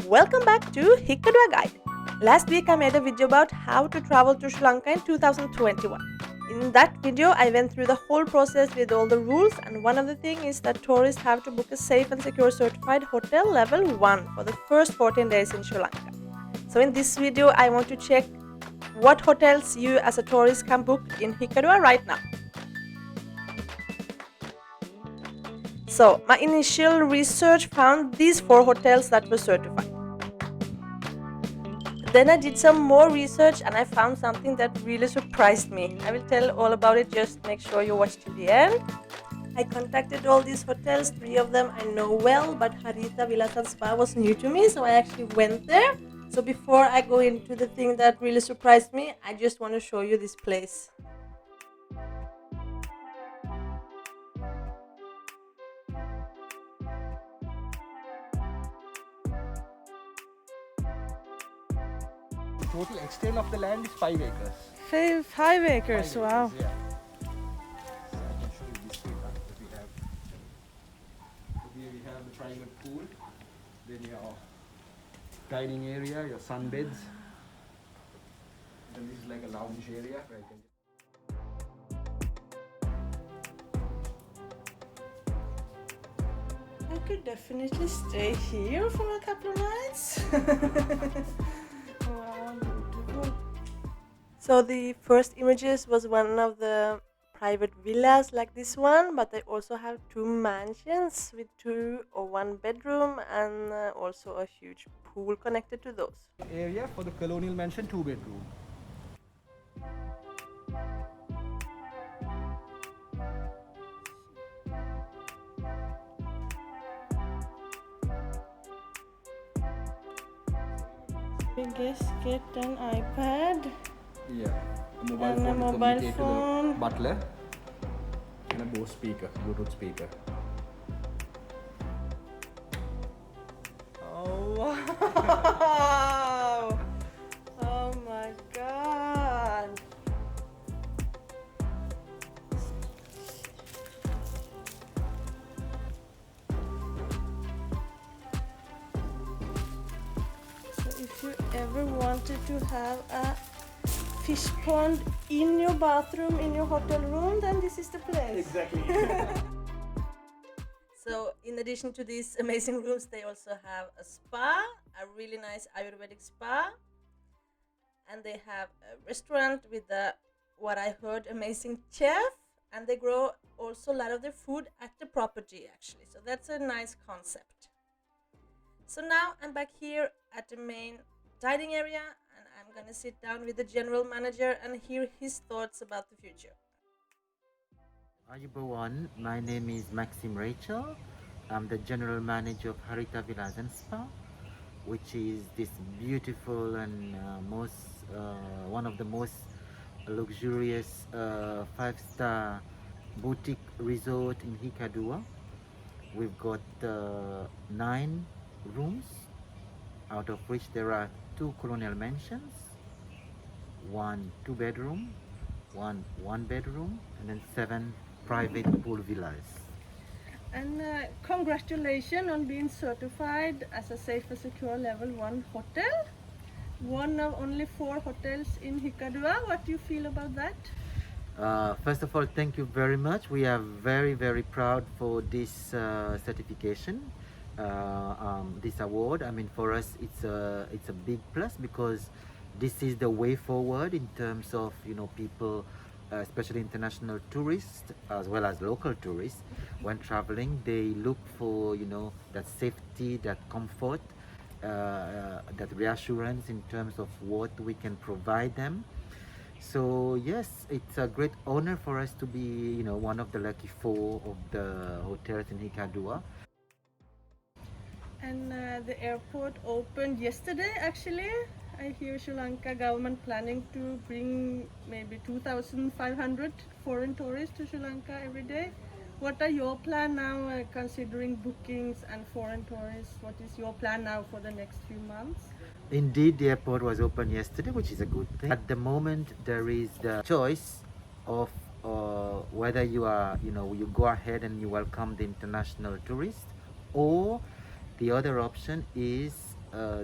Welcome back to Hikadua Guide. Last week I made a video about how to travel to Sri Lanka in 2021. In that video I went through the whole process with all the rules, and one of the things is that tourists have to book a safe and secure certified hotel level 1 for the first 14 days in Sri Lanka. So in this video I want to check what hotels you as a tourist can book in Hikadua right now. So my initial research found these 4 hotels that were certified. Then I did some more research and I found something that really surprised me. I will tell all about it, just make sure you watch till the end. I contacted all these hotels, 3 of them I know well, but Harita Villas and Spa was new to me, so I actually went there. So before I go into the thing that really surprised me, I just want to show you this place. The total extent of the land is 5 acres. 5 acres, wow. Yeah. So I can show you this way. Here we have the private pool, then your dining area, your sunbeds. Then this is like a lounge area where you can. I could definitely stay here for a couple of nights. Wow, beautiful. So the first images was one of the private villas like this one, but they also have 2 mansions with 2 or 1 bedroom and also a huge pool connected to those. Area for the colonial mansion 2-bedroom. We guess get an iPad Yeah. A mobile and a phone to mobile communicate to phone. the butler. And a Bose speaker, Bluetooth speaker. Oh wow! Oh my god! So if you ever wanted to have a fish pond in your bathroom in your hotel room, then this is the place. Exactly. So in addition to these amazing rooms, they also have a spa, a really nice Ayurvedic spa, and they have a restaurant with a, what I heard, amazing chef, and they grow also a lot of their food at the property actually. So that's a nice concept. So now I'm back here at the main dining area, and I'm gonna sit down with the general manager and hear his thoughts about the future. Ayubowan, my name is Maxim Rachel. I'm the general manager of Harita Villas and Spa, which is this beautiful and one of the most luxurious 5-star boutique resort in Hikadua. We've got 9 rooms, out of which there are 2 colonial mansions, 1 2-bedroom, 1 1-bedroom, and then 7 private pool villas. And congratulations on being certified as a safe and secure level 1 hotel. One of only 4 hotels in Hikadua. What do you feel about that? First of all, thank you very much. We are very, very proud for this certification, this award. I mean, for us, it's a big plus, because this is the way forward in terms of, you know, people, especially international tourists as well as local tourists, when traveling, they look for, you know, that safety, that comfort, that reassurance in terms of what we can provide them. So yes, it's a great honor for us to be, you know, one of the lucky 4 of the hotels in Hikadua. And the airport opened yesterday actually. I hear Sri Lanka government planning to bring maybe 2,500 foreign tourists to Sri Lanka every day. What are your plan now, considering bookings and foreign tourists? What is your plan now for the next few months? Indeed, the airport was open yesterday, which is a good thing. At the moment, there is the choice of whether you are, you know, you go ahead and you welcome the international tourists, or the other option is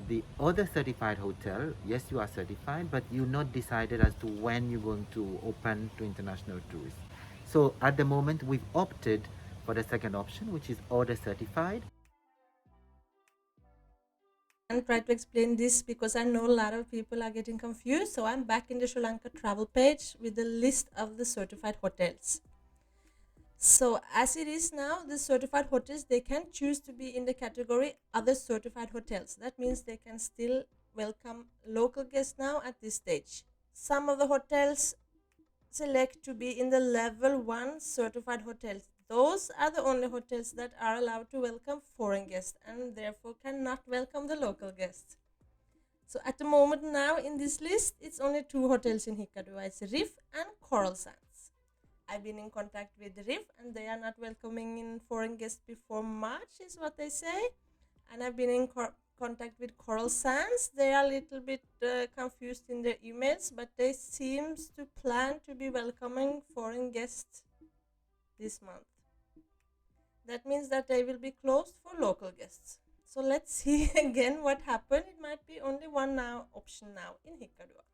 the other certified hotel, yes, you are certified, but you're not decided as to when you're going to open to international tourists. So at the moment, we've opted for the second option, which is order certified. And try to explain this because I know a lot of people are getting confused. So I'm back in the Sri Lanka travel page with the list of the certified hotels. So as it is now, the certified hotels, they can choose to be in the category other certified hotels. That means they can still welcome local guests now at this stage. Some of the hotels select to be in the level 1 certified hotels. Those are the only hotels that are allowed to welcome foreign guests and therefore cannot welcome the local guests. So at the moment now in this list, it's only 2 hotels in Hikkaduwa. It's Riff and Coral Sands. I've been in contact with Riff and they are not welcoming in foreign guests before March is what they say. And I've been in contact with Coral Sands. They are a little bit confused in their emails, but they seems to plan to be welcoming foreign guests this month. That means that they will be closed for local guests. So let's see again what happened. It might be only one now option now in Hikkaduwa.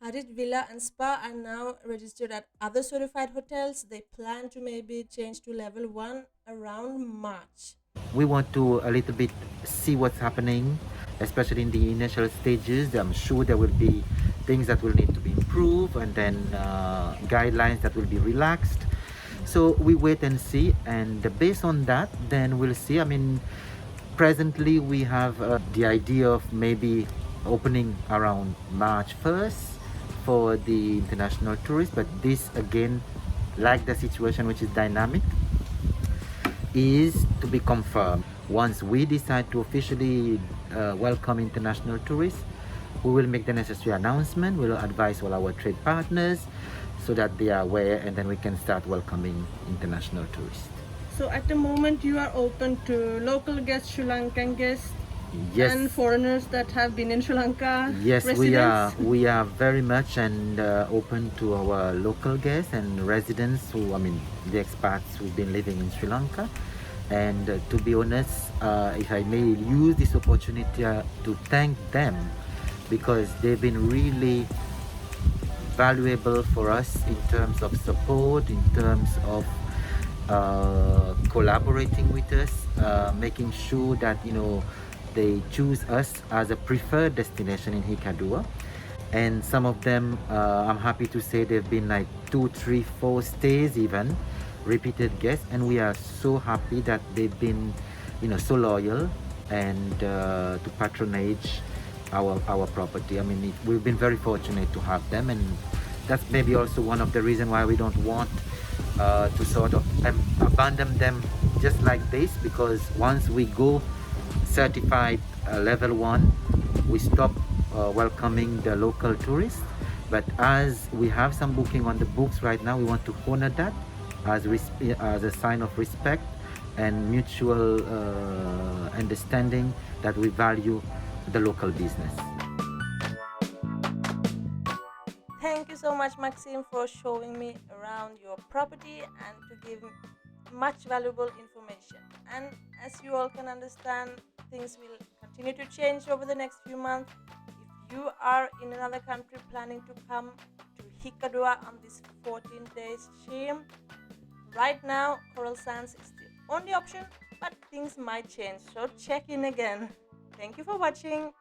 Harit Villa and Spa are now registered at other certified hotels. They plan to maybe change to level 1 around March. We want to a little bit see what's happening, especially in the initial stages. I'm sure there will be things that will need to be improved and then guidelines that will be relaxed. So we wait and see, and based on that, then we'll see. I mean, presently we have the idea of maybe opening around March 1st for the international tourists, but this again, like the situation which is dynamic, is to be confirmed. Once we decide to officially welcome international tourists, we will make the necessary announcement. We'll advise all our trade partners so that they are aware, and then we can start welcoming international tourists. So at the moment you are open to local guests, Sri Lankan guests, Yes. and foreigners that have been in Sri Lanka. Yes, residents. we are very much and open to our local guests and residents who, I mean, the expats who've been living in Sri Lanka. And to be honest, if I may use this opportunity to thank them, because they've been really valuable for us in terms of support, in terms of collaborating with us, making sure that, you know, they choose us as a preferred destination in Hikkaduwa. And some of them, I'm happy to say, they've been like 2, 3, 4 stays even, repeated guests, and we are so happy that they've been, you know, so loyal and to patronage our property. I mean, we've been very fortunate to have them, and that's maybe also one of the reasons why we don't want to sort of abandon them just like this, because once we go certified level 1, we stop welcoming the local tourists. But as we have some booking on the books right now, we want to honor that as a sign of respect and mutual understanding that we value the local business. Thank you so much, Maxime, for showing me around your property and to give much valuable information. And as you all can understand, things will continue to change over the next few months. If you are in another country planning to come to Hikkaduwa on this 14-day stream, right now Coral Sands is the only option, but things might change, so check in again. Thank you for watching.